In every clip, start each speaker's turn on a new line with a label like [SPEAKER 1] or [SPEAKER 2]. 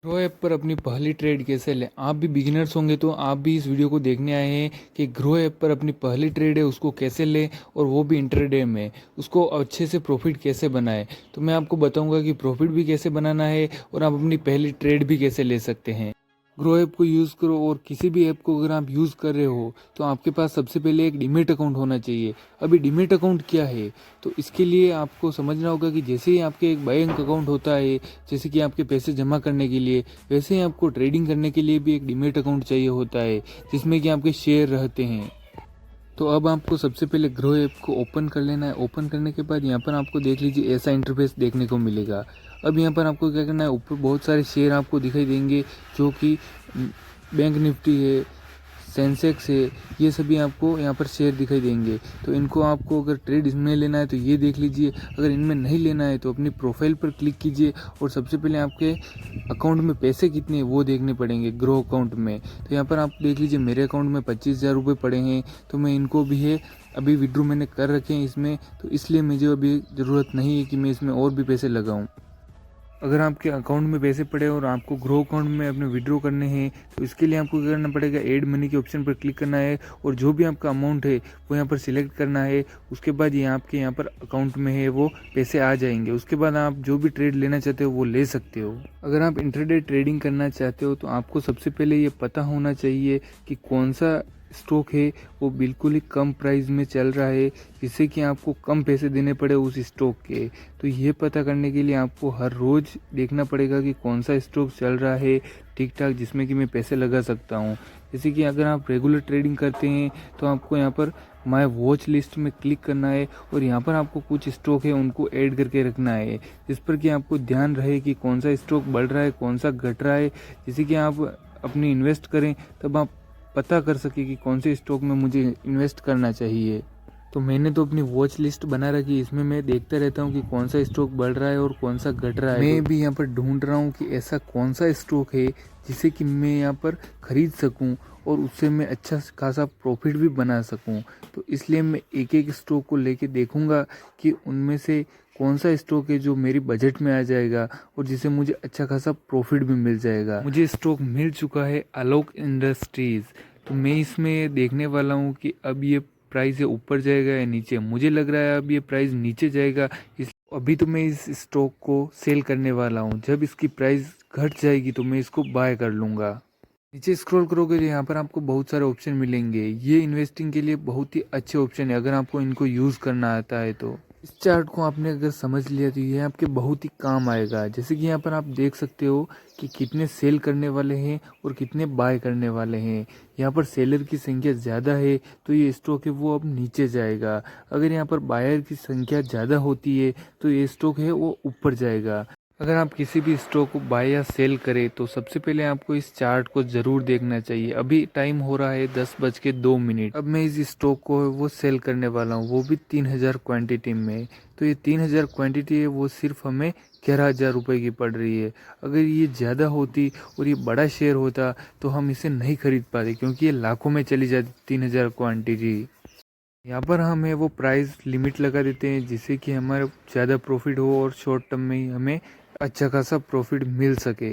[SPEAKER 1] Grow app पर अपनी पहली ट्रेड कैसे लें। आप भी बिगिनर्स होंगे तो आप भी इस वीडियो को देखने आए हैं कि ग्रो ऐप पर अपनी पहली ट्रेड है उसको कैसे लें और वो भी इंटरडे में उसको अच्छे से प्रॉफिट कैसे बनाएं। तो मैं आपको बताऊंगा कि प्रॉफिट भी कैसे बनाना है और आप अपनी पहली ट्रेड भी कैसे ले सकते हैं। ग्रो ऐप को यूज़ करो और किसी भी ऐप को अगर आप यूज़ कर रहे हो तो आपके पास सबसे पहले एक डीमैट अकाउंट होना चाहिए। अभी डीमैट अकाउंट क्या है, तो इसके लिए आपको समझना होगा कि जैसे ही आपके एक बैंक अकाउंट होता है, जैसे कि आपके पैसे जमा करने के लिए, वैसे ही आपको ट्रेडिंग करने के लिए भी एक डीमैट अकाउंट चाहिए होता है जिसमें कि आपके शेयर रहते हैं। तो अब आपको सबसे पहले ग्रो ऐप को ओपन कर लेना है। ओपन करने के बाद यहाँ पर आपको देख लीजिए ऐसा इंटरफेस देखने को मिलेगा। अब यहाँ पर आपको क्या करना है, ऊपर बहुत सारे शेयर आपको दिखाई देंगे जो कि बैंक निफ्टी है, सेंसेक्स है, ये सभी आपको यहाँ पर शेयर दिखाई देंगे। तो इनको आपको अगर ट्रेड इसमें लेना है तो ये देख लीजिए, अगर इनमें नहीं लेना है तो अपनी प्रोफाइल पर क्लिक कीजिए और सबसे पहले आपके अकाउंट में पैसे कितने हैं वो देखने पड़ेंगे ग्रो अकाउंट में। तो यहाँ पर आप देख लीजिए मेरे अकाउंट में 25,000 रुपये पड़े हैं, तो मैं इनको भी है अभी विड्रॉ मैंने कर रखे हैं इसमें, तो इसलिए मुझे अभी ज़रूरत नहीं है कि मैं इसमें और भी पैसे लगाऊँ। अगर आपके अकाउंट में पैसे पड़े और आपको ग्रो अकाउंट में अपने विड्रॉ करने हैं तो इसके लिए आपको क्या करना पड़ेगा, ऐड मनी के ऑप्शन पर क्लिक करना है और जो भी आपका अमाउंट है वो यहाँ पर सिलेक्ट करना है। उसके बाद ये आपके यहाँ पर अकाउंट में है वो पैसे आ जाएंगे। उसके बाद आप जो भी ट्रेड लेना चाहते हो वो ले सकते हो। अगर आप इंट्राडे ट्रेडिंग करना चाहते हो तो आपको सबसे पहले ये पता होना चाहिए कि कौन सा स्टॉक है वो बिल्कुल ही कम प्राइस में चल रहा है जिससे कि आपको कम पैसे देने पड़े उस स्टॉक के। तो ये पता करने के लिए आपको हर रोज़ देखना पड़ेगा कि कौन सा स्टॉक चल रहा है ठीक ठाक जिसमें कि मैं पैसे लगा सकता हूँ। जैसे कि अगर आप रेगुलर ट्रेडिंग करते हैं तो आपको यहाँ पर माय वॉच लिस्ट में क्लिक करना है और यहाँ पर आपको कुछ स्टॉक है उनको ऐड करके रखना है जिस पर कि आपको ध्यान रहे कि कौन सा स्टॉक बढ़ रहा है कौन सा घट रहा है। जैसे कि आप अपनी इन्वेस्ट करें तब आप पता कर सके कि कौन से स्टॉक में मुझे इन्वेस्ट करना चाहिए। तो मैंने तो अपनी वॉच लिस्ट बना रखी, इसमें मैं देखता रहता हूँ कि कौन सा स्टॉक बढ़ रहा है और कौन सा घट रहा है। मैं भी यहाँ पर ढूंढ रहा हूँ कि ऐसा कौन सा स्टॉक है जिसे कि मैं यहाँ पर खरीद सकूँ और उससे मैं अच्छा खासा प्रॉफिट भी बना सकूँ। तो इसलिए मैं एक एक स्टॉक को लेके देखूँगा कि उनमें से कौन सा स्टॉक है जो मेरी बजट में आ जाएगा और जिसे मुझे अच्छा खासा प्रॉफिट भी मिल जाएगा। मुझे स्टॉक मिल चुका है आलोक इंडस्ट्रीज़, तो मैं इसमें देखने वाला हूँ कि अब ये प्राइस है ऊपर जाएगा या नीचे। मुझे लग रहा है अब ये प्राइस नीचे जाएगा, इस अभी तो मैं इस स्टॉक को सेल करने वाला हूँ। जब इसकी प्राइस घट जाएगी तो मैं इसको बाय कर लूँगा। नीचे स्क्रॉल करोगे तो यहाँ पर आपको बहुत सारे ऑप्शन मिलेंगे। ये इन्वेस्टिंग के लिए बहुत ही अच्छे ऑप्शन है अगर आपको इनको यूज़ करना आता है तो। इस चार्ट को आपने अगर समझ लिया तो ये आपके बहुत ही काम आएगा। जैसे कि यहाँ पर आप देख सकते हो कि कितने सेल करने वाले हैं और कितने बाय करने वाले हैं। यहाँ पर सेलर की संख्या ज़्यादा है तो ये स्टॉक है वो अब नीचे जाएगा। अगर यहाँ पर बायर की संख्या ज़्यादा होती है तो ये स्टॉक है वो ऊपर जाएगा। अगर आप किसी भी स्टॉक को बाय या सेल करें तो सबसे पहले आपको इस चार्ट को ज़रूर देखना चाहिए। अभी टाइम हो रहा है 10:02। अब मैं इस स्टॉक को वो सेल करने वाला हूँ, वो भी 3,000 क्वांटिटी में। तो ये 3,000 क्वांटिटी है वो सिर्फ हमें 11,000 रुपये की पड़ रही है। अगर ये ज़्यादा होती और ये बड़ा शेयर होता तो हम इसे नहीं खरीद पाते क्योंकि ये लाखों में चली जाती 3,000 क्वांटिटी। यहाँ पर हम है वो प्राइस लिमिट लगा देते हैं जिससे कि हमारा ज़्यादा प्रॉफिट हो और शॉर्ट टर्म में ही हमें अच्छा खासा प्रॉफिट मिल सके।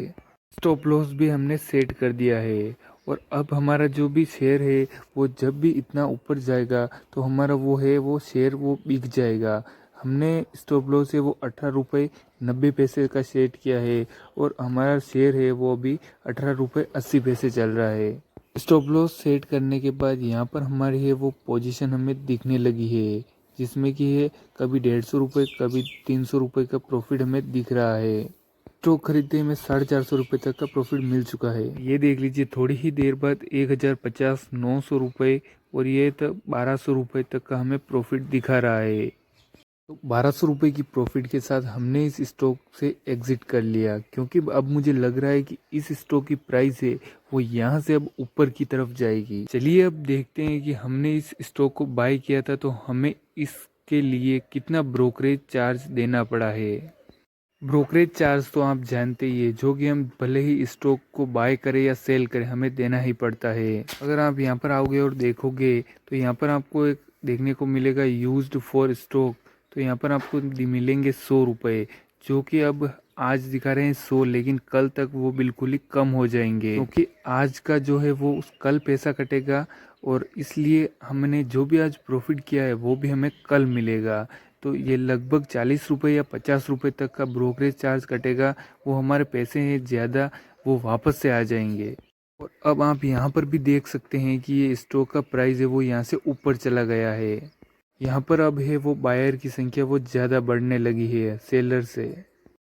[SPEAKER 1] स्टॉप लॉस भी हमने सेट कर दिया है और अब हमारा जो भी शेयर है वो जब भी इतना ऊपर जाएगा तो हमारा वो है वो शेयर वो बिक जाएगा। हमने स्टॉप लॉस है वो 18 रुपये 90 पैसे का सेट किया है और हमारा शेयर है वो अभी 18 रुपये 80 पैसे चल रहा है। स्टॉप लॉस सेट करने के बाद यहाँ पर हमारी है वो पोजीशन हमें दिखने लगी है जिसमें कि है कभी 150 रुपये कभी 300 रुपये का प्रॉफिट हमें दिख रहा है। स्टॉक खरीदते में 450 रुपये तक का प्रॉफिट मिल चुका है। ये देख लीजिए थोड़ी ही देर बाद 1,050 900 रुपये और ये तक 1,200 रुपये तक का हमें प्रॉफिट दिखा रहा है। तो 1,200 रुपये की प्रॉफिट के साथ हमने इस स्टॉक से एग्जिट कर लिया क्योंकि अब मुझे लग रहा है कि इस स्टॉक की प्राइस है वो यहाँ से अब ऊपर की तरफ जाएगी। चलिए अब देखते हैं कि हमने इस स्टॉक को बाय किया था तो हमें इसके लिए कितना ब्रोकरेज चार्ज देना पड़ा है। ब्रोकरेज चार्ज तो आप जानते ही है जो कि हम भले ही स्टॉक को बाय करें या सेल करें हमें देना ही पड़ता है। अगर आप यहाँ पर आओगे और देखोगे तो यहाँ पर आपको एक देखने को मिलेगा यूज्ड फॉर स्टॉक, तो यहाँ पर आपको मिलेंगे 100 रुपये जो कि अब आज दिखा रहे हैं 100, लेकिन कल तक वो बिल्कुल ही कम हो जाएंगे, क्योंकि आज का जो है वो कल पैसा कटेगा, और इसलिए हमने जो भी आज प्रॉफिट किया है वो भी हमें कल मिलेगा। तो ये लगभग 40 रुपये या 50 रुपये तक का ब्रोकरेज चार्ज कटेगा। वो हमारे पैसे हैं ज़्यादा, वो वापस से आ जाएंगे। और अब आप यहाँ पर भी देख सकते हैं कि ये स्टॉक का प्राइस है वो यहाँ से ऊपर चला गया है। यहाँ पर अब है वो बायर की संख्या वो ज़्यादा बढ़ने लगी है सेलर से।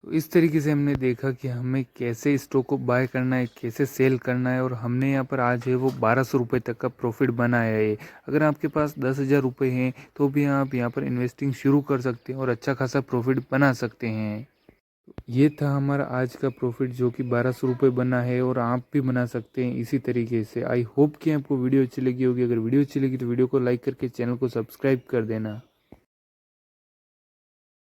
[SPEAKER 1] तो इस तरीके से हमने देखा कि हमें कैसे स्टॉक को बाय करना है, कैसे सेल करना है, और हमने यहाँ पर आज है वो 1200 रुपये तक का प्रॉफिट बनाया है। अगर आपके पास 10,000 रुपये हैं तो भी आप यहाँ पर इन्वेस्टिंग शुरू कर सकते हैं और अच्छा खासा प्रॉफिट बना सकते हैं। ये था हमारा आज का प्रॉफिट जो कि 1200 रुपये बना है, और आप भी बना सकते हैं इसी तरीके से। आई होप कि आपको वीडियो अच्छी लगी होगी। अगर वीडियो अच्छी लगी तो वीडियो को लाइक करके चैनल को सब्सक्राइब कर देना।